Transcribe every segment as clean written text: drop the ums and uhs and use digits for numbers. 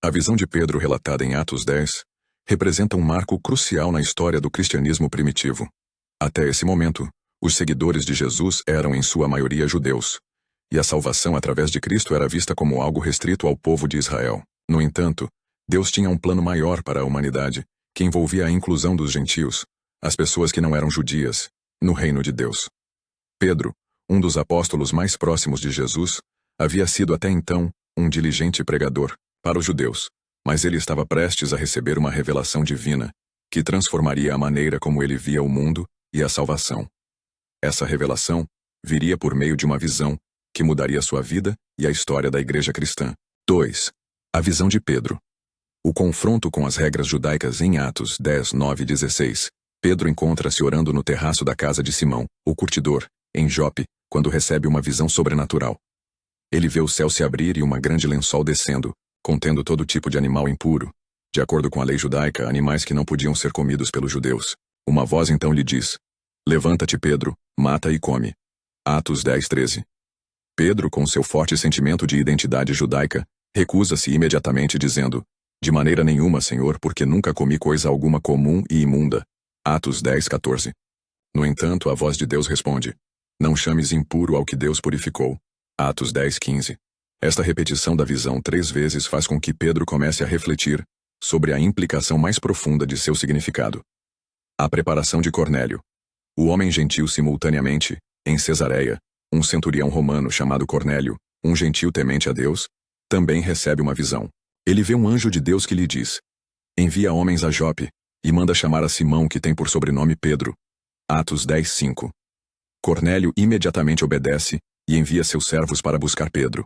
A visão de Pedro relatada em Atos 10 representa um marco crucial na história do cristianismo primitivo. Até esse momento, os seguidores de Jesus eram em sua maioria judeus, e a salvação através de Cristo era vista como algo restrito ao povo de Israel. No entanto, Deus tinha um plano maior para a humanidade, que envolvia a inclusão dos gentios, as pessoas que não eram judias, no reino de Deus. Pedro, um dos apóstolos mais próximos de Jesus, havia sido até então um diligente pregador para os judeus, mas ele estava prestes a receber uma revelação divina que transformaria a maneira como ele via o mundo e a salvação. Essa revelação viria por meio de uma visão que mudaria sua vida e a história da igreja cristã. 2. A visão de Pedro. O confronto com as regras judaicas em Atos 10, 9 e 16. Pedro encontra-se orando no terraço da casa de Simão, o curtidor, em Jope, quando recebe uma visão sobrenatural. Ele vê o céu se abrir e uma grande lençol descendo, contendo todo tipo de animal impuro. De acordo com a lei judaica, animais que não podiam ser comidos pelos judeus. Uma voz então lhe diz: "Levanta-te, Pedro, mata e come." Atos 10, 13. Pedro, com seu forte sentimento de identidade judaica, recusa-se imediatamente dizendo: "De maneira nenhuma, Senhor, porque nunca comi coisa alguma comum e imunda." Atos 10, 14. No entanto, a voz de Deus responde: "Não chames impuro ao que Deus purificou." Atos 10, 15. Esta repetição da visão 3 vezes faz com que Pedro comece a refletir sobre a implicação mais profunda de seu significado. A preparação de Cornélio. O homem gentil simultaneamente, em Cesareia, um centurião romano chamado Cornélio, um gentil temente a Deus, também recebe uma visão. Ele vê um anjo de Deus que lhe diz: "Envia homens a Jope, e manda chamar a Simão, que tem por sobrenome Pedro." Atos 10, 5. Cornélio imediatamente obedece e envia seus servos para buscar Pedro.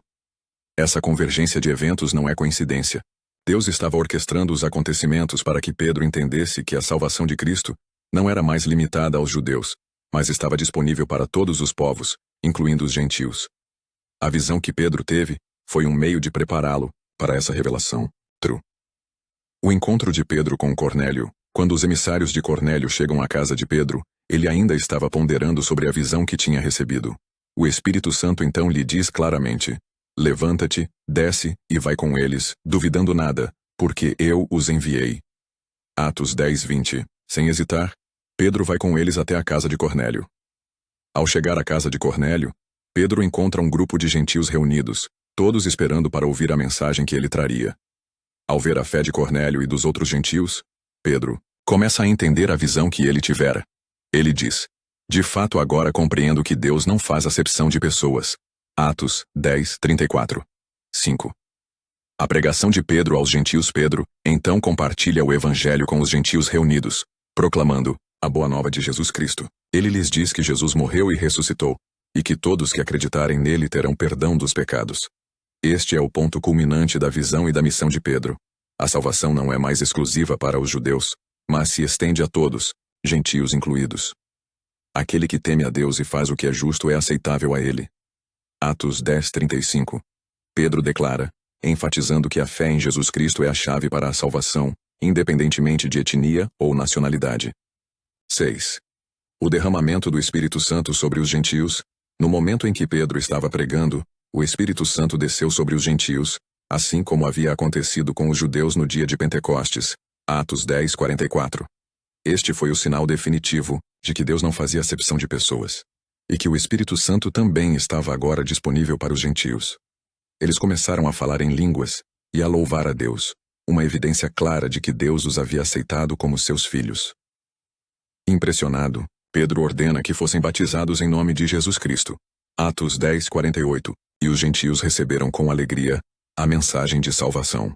Essa convergência de eventos não é coincidência. Deus estava orquestrando os acontecimentos para que Pedro entendesse que a salvação de Cristo não era mais limitada aos judeus, mas estava disponível para todos os povos, incluindo os gentios. A visão que Pedro teve foi um meio de prepará-lo para essa revelação. O encontro de Pedro com Cornélio. Quando os emissários de Cornélio chegam à casa de Pedro, ele ainda estava ponderando sobre a visão que tinha recebido. O Espírito Santo então lhe diz claramente: "Levanta-te, desce e vai com eles, duvidando nada, porque eu os enviei." Atos 10, 20. Sem hesitar, Pedro vai com eles até a casa de Cornélio. Ao chegar à casa de Cornélio, Pedro encontra um grupo de gentios reunidos, todos esperando para ouvir a mensagem que ele traria. Ao ver a fé de Cornélio e dos outros gentios, Pedro começa a entender a visão que ele tivera. Ele diz: "De fato agora compreendo que Deus não faz acepção de pessoas." Atos 10, 34. 5. A pregação de Pedro aos gentios. Pedro, então, compartilha o evangelho com os gentios reunidos, proclamando a boa nova de Jesus Cristo. Ele lhes diz que Jesus morreu e ressuscitou, e que todos que acreditarem nele terão perdão dos pecados. Este é o ponto culminante da visão e da missão de Pedro. A salvação não é mais exclusiva para os judeus, mas se estende a todos, gentios incluídos. Aquele que teme a Deus e faz o que é justo é aceitável a ele. Atos 10, 35. Pedro declara, enfatizando que a fé em Jesus Cristo é a chave para a salvação, independentemente de etnia ou nacionalidade. 6. O derramamento do Espírito Santo sobre os gentios. No momento em que Pedro estava pregando, o Espírito Santo desceu sobre os gentios, assim como havia acontecido com os judeus no dia de Pentecostes. Atos 10, 44. Este foi o sinal definitivo de que Deus não fazia acepção de pessoas, e que o Espírito Santo também estava agora disponível para os gentios. Eles começaram a falar em línguas e a louvar a Deus, uma evidência clara de que Deus os havia aceitado como seus filhos. Impressionado, Pedro ordena que fossem batizados em nome de Jesus Cristo. Atos 10, 48. E os gentios receberam com alegria a mensagem de salvação.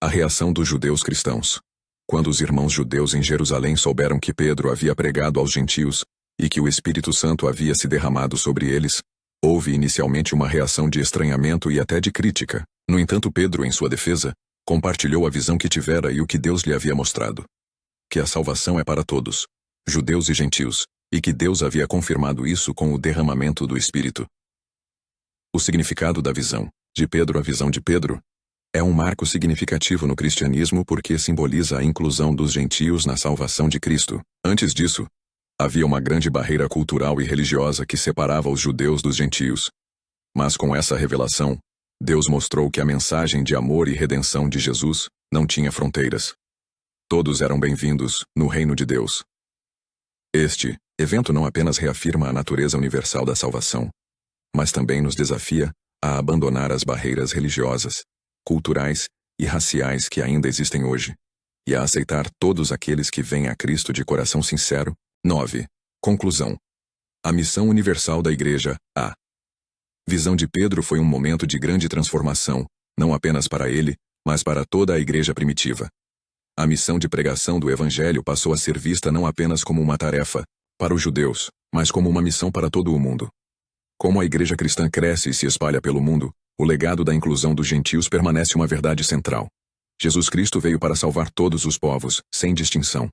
A reação dos judeus cristãos. Quando os irmãos judeus em Jerusalém souberam que Pedro havia pregado aos gentios e que o Espírito Santo havia se derramado sobre eles, houve inicialmente uma reação de estranhamento e até de crítica. No entanto, Pedro, em sua defesa, compartilhou a visão que tivera e o que Deus lhe havia mostrado. Que a salvação é para todos, judeus e gentios, e que Deus havia confirmado isso com o derramamento do Espírito. O significado da visão de Pedro. A visão de Pedro é um marco significativo no cristianismo porque simboliza a inclusão dos gentios na salvação de Cristo. Antes disso, havia uma grande barreira cultural e religiosa que separava os judeus dos gentios. Mas com essa revelação, Deus mostrou que a mensagem de amor e redenção de Jesus não tinha fronteiras. Todos eram bem-vindos no reino de Deus. Este evento não apenas reafirma a natureza universal da salvação, mas também nos desafia a abandonar as barreiras religiosas, culturais e raciais que ainda existem hoje, e a aceitar todos aqueles que vêm a Cristo de coração sincero. 9. Conclusão. A missão universal da Igreja. A visão de Pedro foi um momento de grande transformação, não apenas para ele, mas para toda a Igreja primitiva. A missão de pregação do Evangelho passou a ser vista não apenas como uma tarefa para os judeus, mas como uma missão para todo o mundo. Como a Igreja cristã cresce e se espalha pelo mundo, o legado da inclusão dos gentios permanece uma verdade central. Jesus Cristo veio para salvar todos os povos, sem distinção.